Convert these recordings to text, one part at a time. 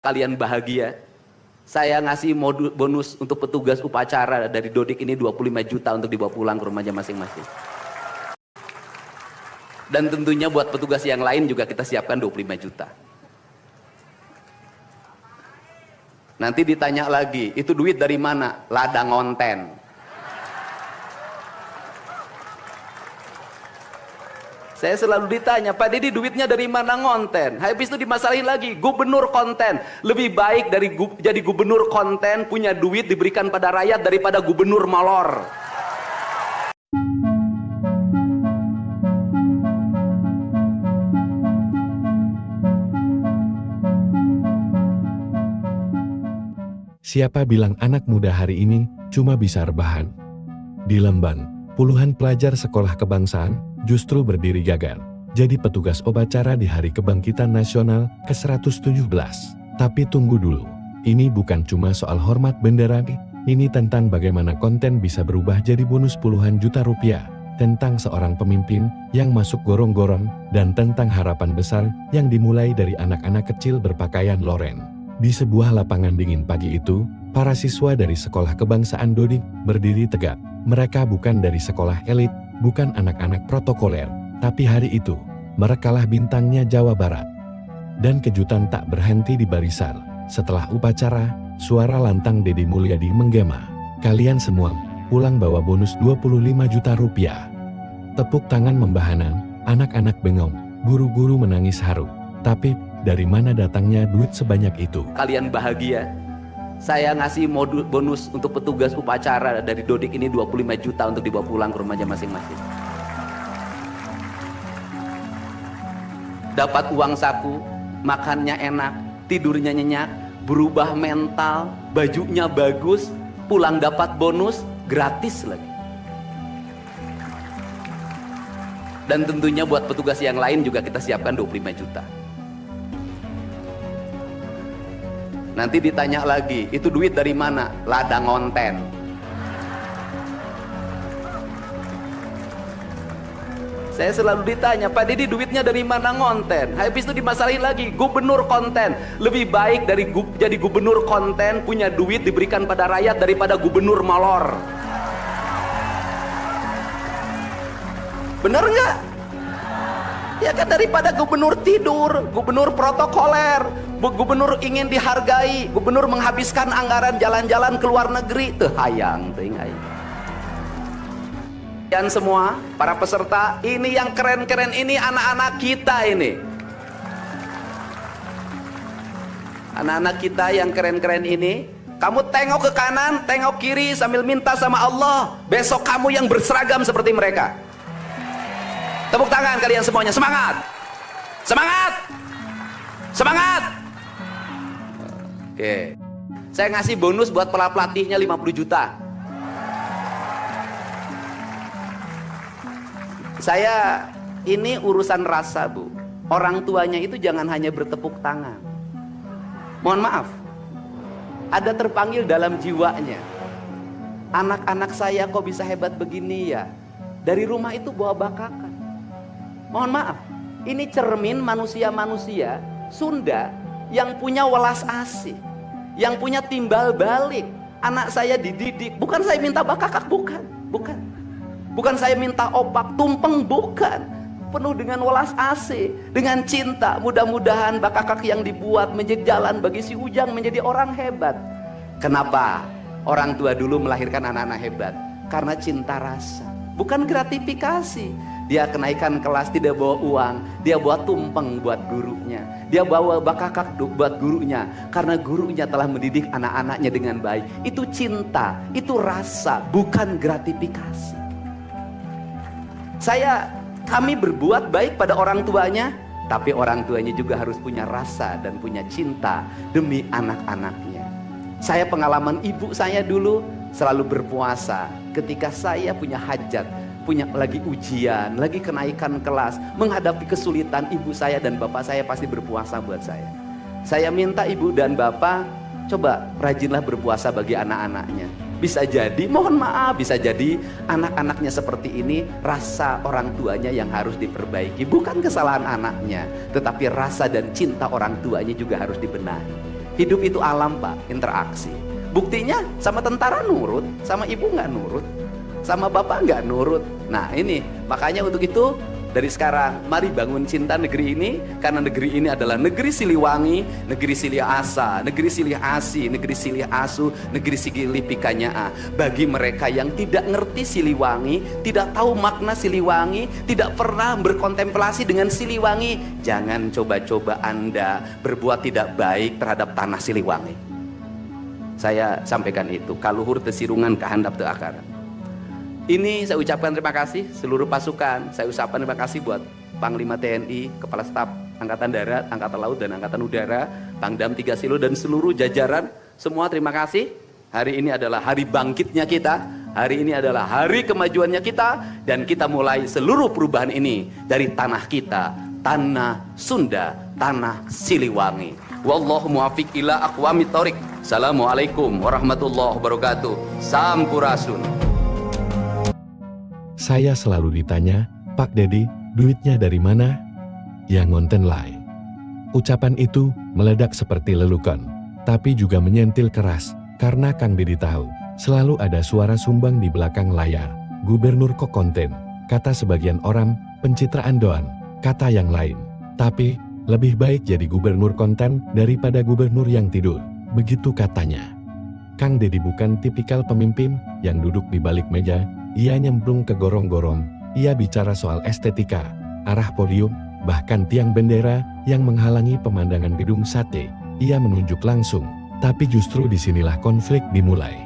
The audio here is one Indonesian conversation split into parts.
Kalian bahagia. Saya ngasih bonus untuk petugas upacara dari Dodik ini 25 juta untuk dibawa pulang ke rumahnya masing-masing. Dan tentunya buat petugas yang lain juga kita siapkan 25 juta. Nanti ditanya lagi, itu duit dari mana? Ladang onten. Saya selalu ditanya, Pak Deddy duitnya dari mana ngonten? Habis itu dimasalahin lagi, gubernur konten. Lebih baik dari jadi gubernur konten, punya duit diberikan pada rakyat daripada gubernur molor. Siapa bilang anak muda hari ini cuma bisa rebahan? Di Lemban, puluhan pelajar sekolah kebangsaan justru berdiri gagal jadi petugas upacara di Hari Kebangkitan Nasional ke-117. Tapi tunggu dulu, ini bukan cuma soal hormat bendera, ini tentang bagaimana konten bisa berubah jadi bonus puluhan juta rupiah, tentang seorang pemimpin yang masuk gorong-gorong, dan tentang harapan besar yang dimulai dari anak-anak kecil berpakaian loren. Di sebuah lapangan dingin pagi itu, para siswa dari sekolah kebangsaan Dodik berdiri tegak. Mereka bukan dari sekolah elit, bukan anak-anak protokoler, tapi hari itu, merekalah bintangnya Jawa Barat. Dan kejutan tak berhenti di barisan. Setelah upacara, suara lantang Deddy Mulyadi menggema. Kalian semua pulang bawa bonus 25 juta rupiah. Tepuk tangan membahana, anak-anak bengong, guru-guru menangis haru. Tapi, dari mana datangnya duit sebanyak itu? Kalian bahagia. Saya ngasih bonus untuk petugas upacara dari Dodik ini 25 juta untuk dibawa pulang ke rumahnya masing-masing. Dapat uang saku, makannya enak, tidurnya nyenyak, berubah mental, bajunya bagus, pulang dapat bonus, gratis lagi. Dan tentunya buat petugas yang lain juga kita siapkan 25 juta. Nanti ditanya lagi, itu duit dari mana? Ladang onten. Saya selalu ditanya, Pak Deddy duitnya dari mana ngonten? Habis itu dimasalahin lagi, gubernur konten. Lebih baik dari jadi gubernur konten, punya duit diberikan pada rakyat daripada gubernur molor. Bener nggak? Ya kan, daripada gubernur tidur, gubernur protokoler, gubernur ingin dihargai, gubernur menghabiskan anggaran jalan-jalan ke luar negeri, teu hayang teuing aing. Dan semua para peserta, ini yang keren-keren ini anak-anak kita ini. Anak-anak kita yang keren-keren ini, kamu tengok ke kanan, tengok kiri sambil minta sama Allah, besok kamu yang berseragam seperti mereka. Tepuk tangan kalian semuanya, semangat! Semangat! Semangat! Oke. Saya ngasih bonus buat pelatihnya 50 juta. Saya ini urusan rasa, Bu. Orang tuanya itu jangan hanya bertepuk tangan. Mohon maaf. Ada terpanggil dalam jiwanya. Anak-anak saya kok bisa hebat begini ya? Dari rumah itu bawa bakakan. Mohon maaf, ini cermin manusia-manusia Sunda yang punya welas asih, yang punya timbal balik. Anak saya dididik, bukan saya minta bakakak, bukan saya minta opak, tumpeng, bukan. Penuh dengan welas asih, dengan cinta. Mudah-mudahan bakakak yang dibuat menjadi jalan bagi si Ujang menjadi orang hebat. Kenapa orang tua dulu melahirkan anak-anak hebat? Karena cinta rasa, bukan gratifikasi. Dia kenaikan kelas tidak bawa uang, dia bawa tumpeng buat gurunya, dia bawa bakakak buat gurunya, karena gurunya telah mendidik anak-anaknya dengan baik. Itu cinta, itu rasa, bukan gratifikasi. Kami berbuat baik pada orang tuanya, tapi orang tuanya juga harus punya rasa dan punya cinta demi anak-anaknya. Saya pengalaman ibu saya dulu selalu berpuasa ketika saya punya hajat, punya lagi ujian, lagi kenaikan kelas, menghadapi kesulitan, ibu saya dan bapak saya pasti berpuasa buat saya. Saya minta ibu dan bapak, coba rajinlah berpuasa bagi anak-anaknya. Bisa jadi, mohon maaf, bisa jadi anak-anaknya seperti ini, rasa orang tuanya yang harus diperbaiki. Bukan kesalahan anaknya, tetapi rasa dan cinta orang tuanya juga harus dibenahi. Hidup itu alam Pak, interaksi. Buktinya sama tentara nurut, sama ibu nggak nurut, sama bapak nggak nurut. Nah ini, makanya untuk itu dari sekarang mari bangun cinta negeri ini, karena negeri ini adalah negeri Siliwangi, negeri Silih Asa, negeri Silih Asi, negeri Silih Asu, negeri Silih Pikanya. Bagi mereka yang tidak ngerti Siliwangi, tidak tahu makna Siliwangi, tidak pernah berkontemplasi dengan Siliwangi, jangan coba-coba Anda berbuat tidak baik terhadap tanah Siliwangi. Saya sampaikan itu, kaluhur tesirungan kehandap teu akar. Ini saya ucapkan terima kasih seluruh pasukan. Saya ucapkan terima kasih buat Panglima TNI, Kepala Staf Angkatan Darat, Angkatan Laut dan Angkatan Udara, Pangdam 3 Silo dan seluruh jajaran. Semua terima kasih. Hari ini adalah hari bangkitnya kita. Hari ini adalah hari kemajuannya kita, dan kita mulai seluruh perubahan ini dari tanah kita, tanah Sunda, tanah Siliwangi. Wallahu muwaffiq ila aqwamit thoriq. Assalamualaikum warahmatullahi wabarakatuh. Sampurasun. Saya selalu ditanya, Pak Dedi, duitnya dari mana? Ya ngonten lai. Ucapan itu meledak seperti lelukan, tapi juga menyentil keras, karena Kang Dedi tahu, selalu ada suara sumbang di belakang layar. Gubernur kok konten, kata sebagian orang, pencitraan doang, kata yang lain. Tapi, lebih baik jadi gubernur konten daripada gubernur yang tidur, begitu katanya. Kang Dedi bukan tipikal pemimpin yang duduk di balik meja. Ia nyemplung ke gorong-gorong, ia bicara soal estetika, arah podium, bahkan tiang bendera yang menghalangi pemandangan gedung sate. Ia menunjuk langsung, tapi justru disinilah konflik dimulai.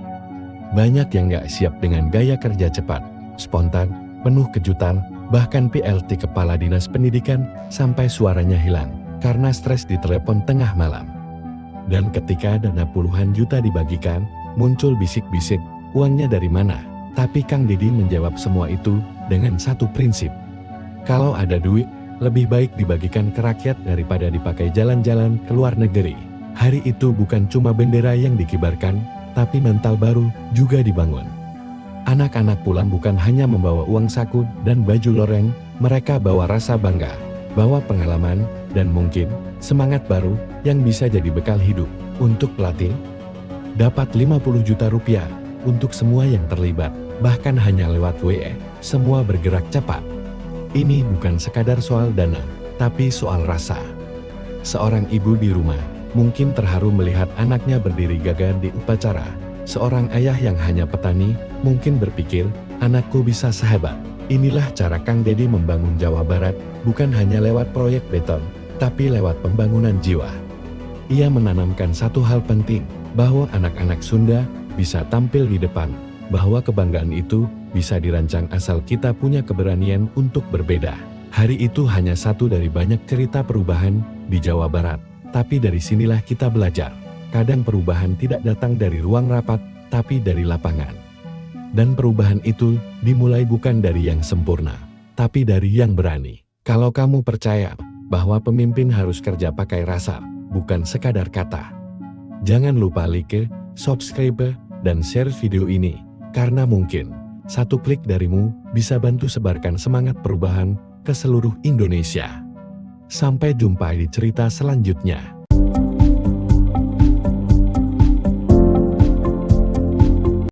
Banyak yang gak siap dengan gaya kerja cepat, spontan, penuh kejutan, bahkan PLT Kepala Dinas Pendidikan sampai suaranya hilang, karena stres di telepon tengah malam. Dan ketika dana puluhan juta dibagikan, muncul bisik-bisik, uangnya dari mana? Tapi Kang Dedi menjawab semua itu dengan satu prinsip. Kalau ada duit, lebih baik dibagikan ke rakyat daripada dipakai jalan-jalan ke luar negeri. Hari itu bukan cuma bendera yang dikibarkan, tapi mental baru juga dibangun. Anak-anak pulang bukan hanya membawa uang saku dan baju loreng, mereka bawa rasa bangga, bawa pengalaman, dan mungkin semangat baru yang bisa jadi bekal hidup. Untuk pelatih, dapat 50 juta rupiah. Untuk semua yang terlibat, bahkan hanya lewat WA, semua bergerak cepat. Ini bukan sekadar soal dana, tapi soal rasa. Seorang ibu di rumah, mungkin terharu melihat anaknya berdiri gagah di upacara. Seorang ayah yang hanya petani, mungkin berpikir, anakku bisa sehebat. Inilah cara Kang Dedi membangun Jawa Barat, bukan hanya lewat proyek beton, tapi lewat pembangunan jiwa. Ia menanamkan satu hal penting, bahwa anak-anak Sunda bisa tampil di depan, bahwa kebanggaan itu bisa dirancang asal kita punya keberanian untuk berbeda. Hari itu hanya satu dari banyak cerita perubahan di Jawa Barat, tapi dari sinilah kita belajar. Kadang perubahan tidak datang dari ruang rapat, tapi dari lapangan. Dan perubahan itu dimulai bukan dari yang sempurna, tapi dari yang berani. Kalau kamu percaya bahwa pemimpin harus kerja pakai rasa, bukan sekadar kata. Jangan lupa like, subscribe, dan share video ini, karena mungkin satu klik darimu bisa bantu sebarkan semangat perubahan ke seluruh Indonesia. Sampai jumpa di cerita selanjutnya.